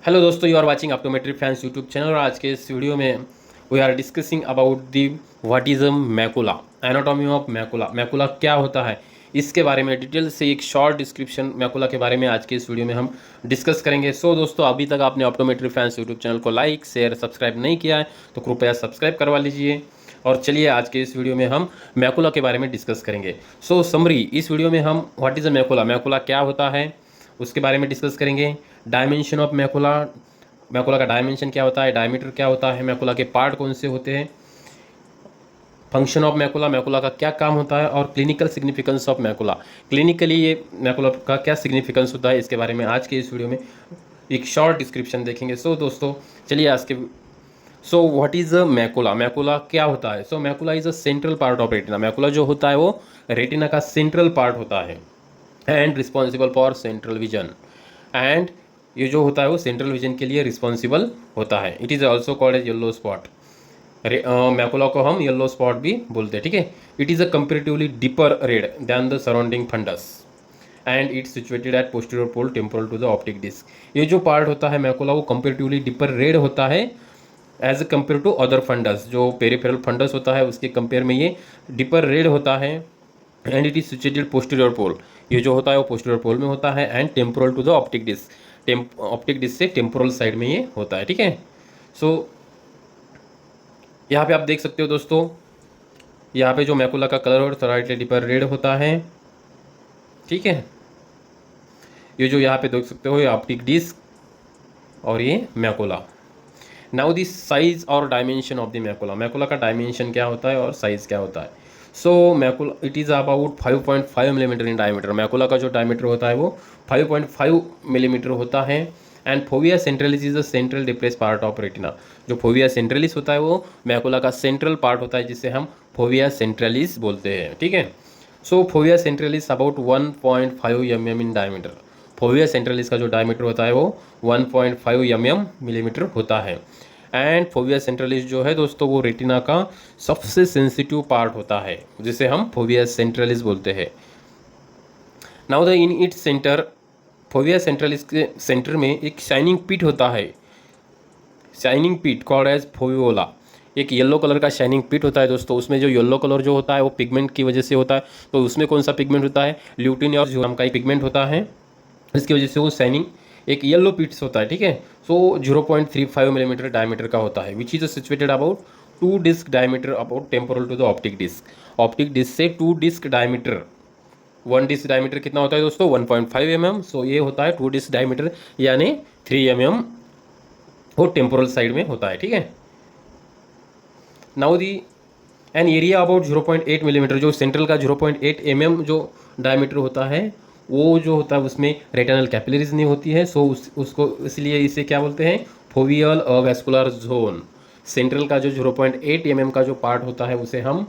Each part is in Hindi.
हेलो दोस्तों, you are watching optometry fans YouTube channel. और आज के इस वीडियो में we are discussing about the what is a macula, anatomy of macula. Macula क्या होता है इसके बारे में डिटेल से एक शॉर्ट डिस्क्रिप्शन मैकुला के बारे में आज के इस वीडियो में हम डिस्कस करेंगे। सो दोस्तों, अभी तक आपने ऑप्टोमेट्री फैंस यूट्यूब चैनल को लाइक शेयर सब्सक्राइब नहीं किया है तो कृपया सब्सक्राइब करवा लीजिए। और चलिए आज के इस वीडियो में हम मैकुला के बारे में डिस्कस करेंगे। सो समरी, इस वीडियो में हम what is a macula, macula क्या होता है उसके बारे में डिस्कस करेंगे। डायमेंशन ऑफ मैकुला, मैकुला का डायमेंशन क्या होता है, डायमीटर क्या होता है, मैकुला के पार्ट कौन से होते हैं, फंक्शन ऑफ मैकुला, मैकुला का क्या काम होता है, और clinical significance of macula, clinically ये मैकुला का क्या सिग्निफिकेंस होता है, इसके बारे में आज के इस वीडियो में एक शॉर्ट डिस्क्रिप्शन देखेंगे। सो दोस्तों चलिए आज के what is a macula, macula क्या होता है। Macula is a central part of retina. Macula जो होता है वो रेटिना का सेंट्रल पार्ट होता है and responsible for central vision. And ये जो होता है वो सेंट्रल विजन के लिए रिस्पॉन्सिबल होता है। It is also called as yellow spot. Macula को हम येलो स्पॉट भी बोलते हैं, ठीक है। It is a comparatively deeper red than the surrounding fundus and it's situated at posterior pole temporal to the optic disc. ये जो पार्ट होता है मैकुला वो कंपेरेटिवली डीपर रेड होता है as compare to other fundus. जो पेरिफेरल फंडस होता है उसके कंपेयर में ये डीपर रेड होता है। And it is situated posterior pole, ये जो होता है वो पोस्टीरियर पोल में होता है। And temporal to the optic disc, optic disc से टेम्पोरल साइड में ये होता है, ठीक है। सो यहाँ पे आप देख सकते हो दोस्तों, यहाँ पे जो मैकुला का कलर और स्लाइटली डीपर रेड होता है, ठीक है। ये जो यहाँ पे देख सकते हो ये ऑप्टिक डिस्क और ये मैकुला। नाउ दी साइज और dimension of the macula, macula का डायमेंशन क्या होता है और साइज क्या होता है। Macula it is about 5.5 millimetre in diameter. Macula का जो डायमीटर होता है वो 5.5 मिलीमीटर होता है। And fovea centralis is the central depress part of retina. जो फोविया सेंट्रलिस होता है वो मैकुला का सेंट्रल पार्ट होता है जिसे हम फोविया सेंट्रलिस बोलते हैं, ठीक है। Fovea centralis about 1.5 mm in diameter. Fovea centralis का जो डायमीटर होता है वो 1.5 mm मिलीमीटर होता है। एंड फोविया सेंट्रलिस जो है दोस्तों वो रेटिना का सबसे सेंसिटिव पार्ट होता है जिसे हम फोविया सेंट्रलिस बोलते हैं। Now the in its centre, fovea centralis के सेंटर में एक शाइनिंग पिट होता है, शाइनिंग पिट कॉल्ड एज फोवियोला। एक येलो कलर का शाइनिंग पिट होता है दोस्तों। उसमें जो येलो कलर जो होता है वो पिगमेंट की वजह से होता है। तो उसमें कौन सा पिगमेंट होता है, ल्यूटिन और नाम का एक पिगमेंट होता है, इसकी वजह से वो शाइनिंग एक येलो पिट्स होता है, ठीक है। 0.35 मिलीमीटर डायमीटर का होता है which is situated about 2 disc diameter about temporal to the optic disc. Optic disc से 2 डिस्क डायमीटर, 1 डिस्क डायमीटर कितना होता है दोस्तों 1.5 mm। ये होता है 2 डिस्क डायमीटर यानी 3 mm वो टेम्पोरल साइड में होता है, ठीक है। Now the an area about 0.8 millimetre, जो सेंट्रल का 0.8 mm जो डायमीटर होता है वो जो होता है उसमें रेटिनल कैपिलरीज नहीं होती है। उसको इसलिए इसे क्या बोलते हैं, फोवियल वेस्कुलर जोन। सेंट्रल का जो 0.8 mm का जो पार्ट होता है उसे हम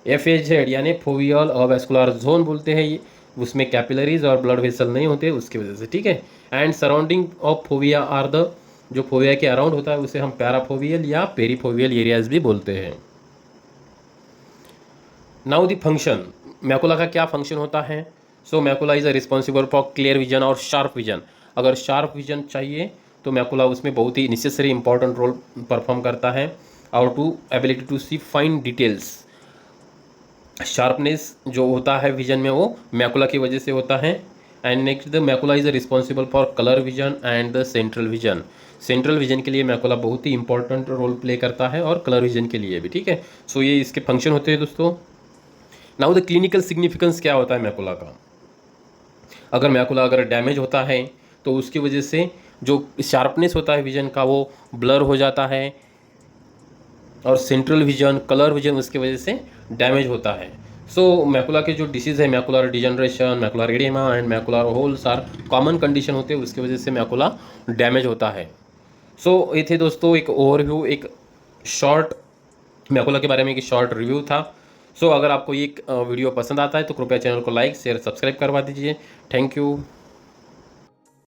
FHZ यानी फोवियल वेस्कुलर जोन बोलते हैं। ये उसमें कैपिलरीज और ब्लड वेसल नहीं होते उसकी वजह से, ठीक है। And surrounding of fovea are the, जो फोविया के अराउंड होता है उसे हम पैराफोवियल या पेरीफोवियल एरियाज भी बोलते हैं। नाउ द फंक्शन, मैकुला का क्या फंक्शन होता है। Macula is a responsible for clear vision और शार्प विजन। अगर शार्प विजन चाहिए तो मैकुला उसमें बहुत ही नेसेसरी इंपॉर्टेंट रोल परफॉर्म करता है। और to ability to see fine details, sharpness जो होता है विजन में वो मैकुला की वजह से होता है। And next the macula is responsible for colour vision and the central vision. Central vision के लिए मैकुला बहुत ही इंपॉर्टेंट रोल प्ले करता है और कलर विजन के लिए भी, ठीक है। ये इसके फंक्शन होते हैं दोस्तों। नाउ द क्लिनिकल सिग्निफिकेंस क्या होता है मैकुला का। अगर मैकुला अगर डैमेज होता है तो उसकी वजह से जो शार्पनेस होता है विजन का वो ब्लर हो जाता है और सेंट्रल विजन कलर विजन उसकी वजह से डैमेज होता है। मैकुला के जो डिसीज़ है, macular degeneration, macular oedema and macular holes are common condition होते हैं, उसकी वजह से मैकुला डैमेज होता है। ये थे दोस्तों एक ओवरव्यू, एक शॉर्ट मैकुला के बारे में एक शॉर्ट रिव्यू था। अगर आपको ये वीडियो पसंद आता है तो कृपया चैनल को लाइक शेयर सब्सक्राइब करवा दीजिए। Thank you.